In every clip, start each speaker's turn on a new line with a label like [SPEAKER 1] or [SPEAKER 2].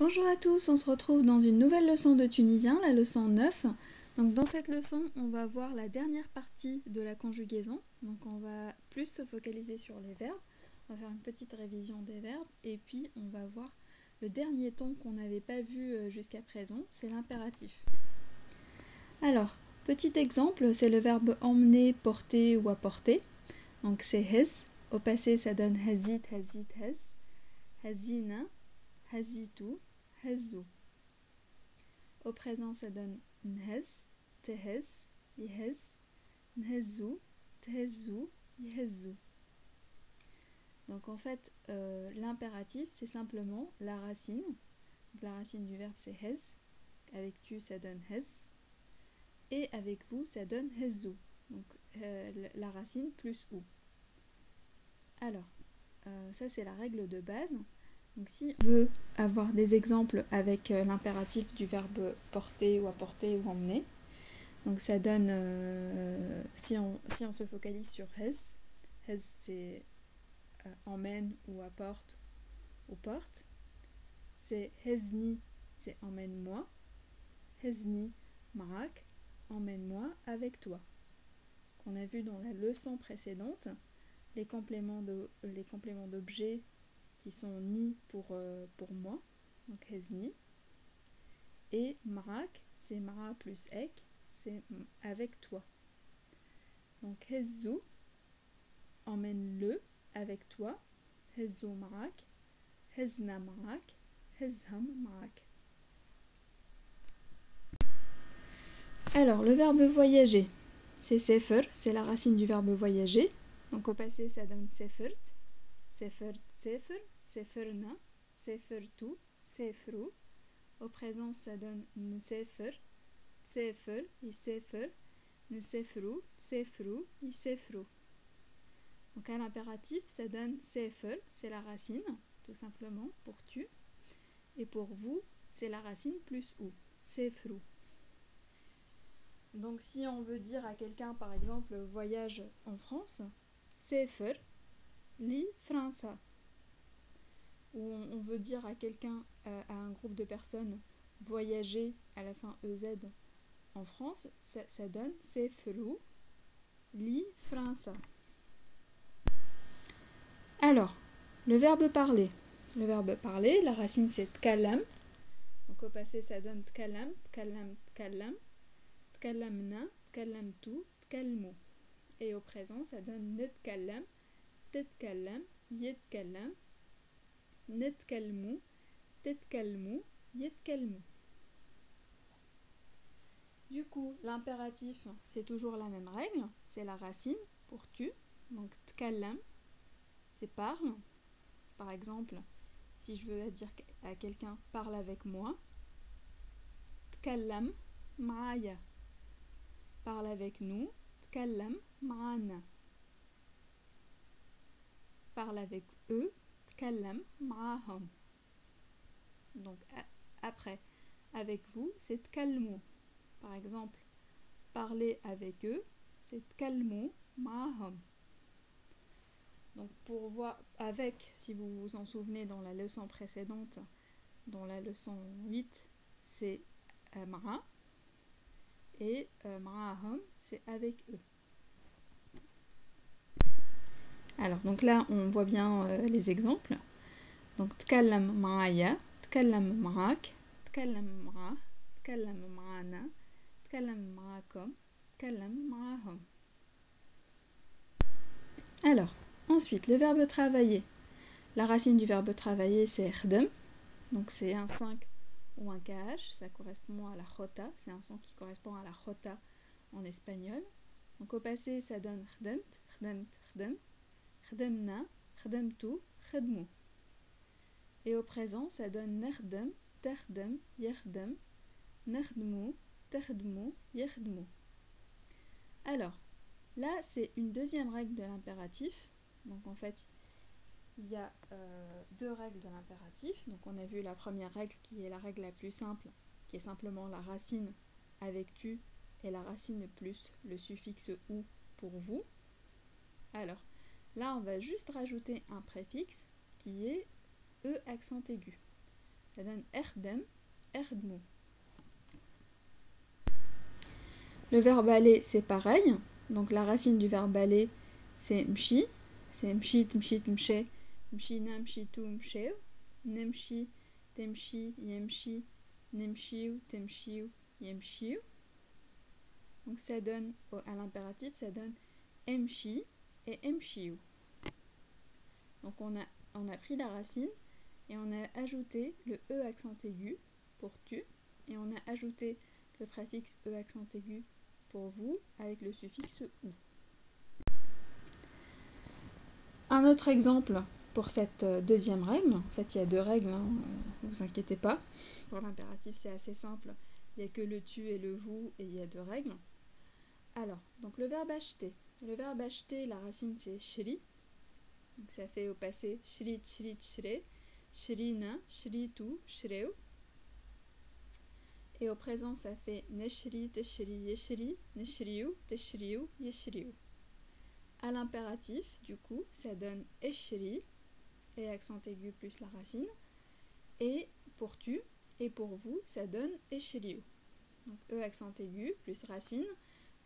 [SPEAKER 1] Bonjour à tous, on se retrouve dans une nouvelle leçon de tunisien, la leçon 9. Donc dans cette leçon, on va voir la dernière partie de la conjugaison. Donc on va plus se focaliser sur les verbes. On va faire une petite révision des verbes et puis on va voir le dernier ton qu'on n'avait pas vu jusqu'à présent, c'est l'impératif. Alors, petit exemple, c'est le verbe emmener, porter ou apporter. Donc c'est hez. Au passé, ça donne hazit, hazit, hez. Hazina, hazitu, hazu. Au présent, ça donne nhez, tehez, ihez, nhezu, tehezu, ihezu. Donc en fait, l'impératif, c'est simplement la racine. Donc, la racine du verbe, c'est hez. Avec tu, ça donne hez. Et avec vous, ça donne hezu. Donc la racine plus ou. Alors, ça c'est la règle de base. Donc si on veut avoir des exemples avec l'impératif du verbe porter ou apporter ou emmener, donc ça donne, si on se focalise sur hez c'est emmène ou apporte ou porte, c'est hezni, c'est emmène-moi, hezni ma'ak, emmène-moi avec toi. Qu'on a vu dans la leçon précédente, les compléments d'objets qui sont ni pour moi, donc hezni, et ma'ak, c'est ma'a plus ek, c'est avec toi. Donc hezu, emmène-le avec toi, hezu ma'ak, hezna ma'ak, hezham ma'ak. Alors, le verbe voyager, c'est sefer, c'est la racine du verbe voyager. Donc au passé, ça donne sefert, sefert, sefer, seferna, sefertu, sefru. Au présent, ça donne nsefer, tsefer, isefer, nsefru, tsefru, isefru. Donc à l'impératif, ça donne sefer, c'est la racine, tout simplement, pour tu. Et pour vous, c'est la racine plus ou, sefru. Donc si on veut dire à quelqu'un, par exemple, voyage en France, sefer, li França. Ou on veut dire à quelqu'un, à un groupe de personnes, voyager à la fin EZ en France, ça donne sefru, li França. Alors, le verbe parler. Le verbe parler, la racine c'est tkallam. Donc au passé ça donne tkallam, tkallam, tkallam, tkallamna, tkallamtu, tkalmu. Et au présent ça donne netkallam, tetkallam, yetkallam, netkalmu, tetkalmu, yetkalmu. Du coup, l'impératif, c'est toujours la même règle, c'est la racine pour tu. Donc tkallam, c'est parle. Par exemple, si je veux dire à quelqu'un parle avec moi, tkallam ma'aya. Parle avec nous, tkallam ma'ana. Parle avec eux, tkallam ma'ahum. Donc après, avec vous, c'est tkalmu. Par exemple, parler avec eux, c'est tkalmu ma'ahum. Donc pour voir avec, si vous vous en souvenez dans la leçon précédente, dans la leçon 8, c'est ma'a, et ma'ahum, c'est avec eux. Alors donc là on voit bien les exemples. Donc tkallam ma'aya, tkallam ma'ak, tkallam ma'a, tkallam ma'ana, tkallam ma'akum, tkallam ma'ahum. Alors, ensuite, le verbe travailler. La racine du verbe travailler, c'est khdem. Donc c'est un 5 ou un KH, ça correspond à la jota. C'est un son qui correspond à la jota en espagnol. Donc au passé, ça donne khdemt, khdemt, khdem, khdemna, khdemtu, khdmu. Et au présent, ça donne nekhdem, tekhdem, yekhdem, nekhdmu, tekhdmu, yekhdmu. Alors, là, c'est une deuxième règle de l'impératif. Donc en fait, il y a deux règles de l'impératif. Donc on a vu la première règle qui est la règle la plus simple, qui est simplement la racine avec tu et la racine plus le suffixe ou pour vous. Alors là, on va juste rajouter un préfixe qui est E accent aigu. ça donne erdem, erdmou. Le verbe aller, c'est pareil. Donc la racine du verbe aller, c'est mshi. C'est mshit, mshit, mshe, mshina, mshitu, msheu. Nemshi, temshi, yemshi, nemshiu, temshiu, yemshiu. Donc ça donne, à l'impératif, ça donne mshi et mshiu. Donc on a pris la racine et on a ajouté le e accent aigu pour tu, et on a ajouté le préfixe e accent aigu pour vous avec le suffixe ou. Un autre exemple pour cette deuxième règle, en fait il y a deux règles, ne vous inquiétez pas. Pour l'impératif c'est assez simple, il n'y a que le tu et le vous et il y a deux règles. Alors, donc le verbe acheter. Le verbe acheter, la racine c'est shri, donc ça fait au passé shrit, shrit, shre, shrina, shritu, shreu. Et au présent ça fait neshri, teshri, yeshri, neshriu, teshriu, yeshriu. À l'impératif, du coup, ça donne eshri, et accent aigu plus la racine. Et pour tu et pour vous, ça donne eshriu. Donc e accent aigu plus racine,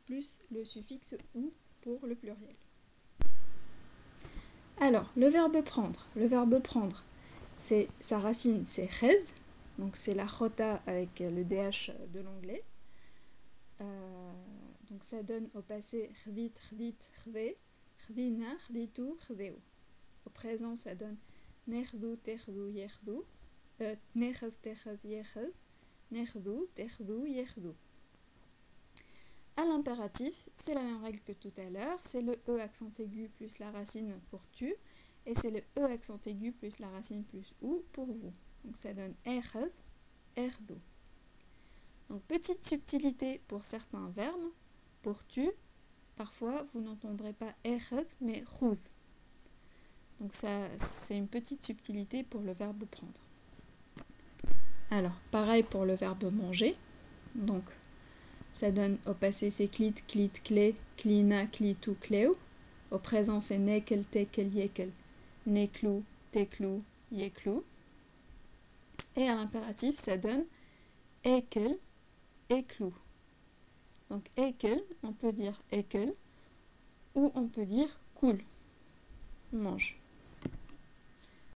[SPEAKER 1] plus le suffixe ou pour le pluriel. Alors, le verbe prendre. Le verbe prendre, sa racine, c'est ched, donc c'est la chota avec le dh de l'anglais. Donc ça donne au passé chdit, chdit, chdé, chdina, chdito, chdéo. Au présent, ça donne nechdu, techdu, yechdu, neched, teched, yeched, nechdu, techdu, yechdu. À l'impératif, c'est la même règle que tout à l'heure, c'est le e accent aigu plus la racine pour tu, et c'est le e accent aigu plus la racine plus ou pour vous. Donc ça donne eched, erdo. Donc petite subtilité pour certains verbes, pour tu, parfois vous n'entendrez pas eched mais chud. Donc ça, c'est une petite subtilité pour le verbe prendre. Alors, pareil pour le verbe manger. Donc, ça donne au passé c'est clit, clit, clé, clina, clitu, cléo. Au présent c'est nekel, tekel, yekel, neklou, teklou, yeklou. Et à l'impératif ça donne ekel, eklou. Donc ekel, on peut dire ekel, ou on peut dire cool, mange.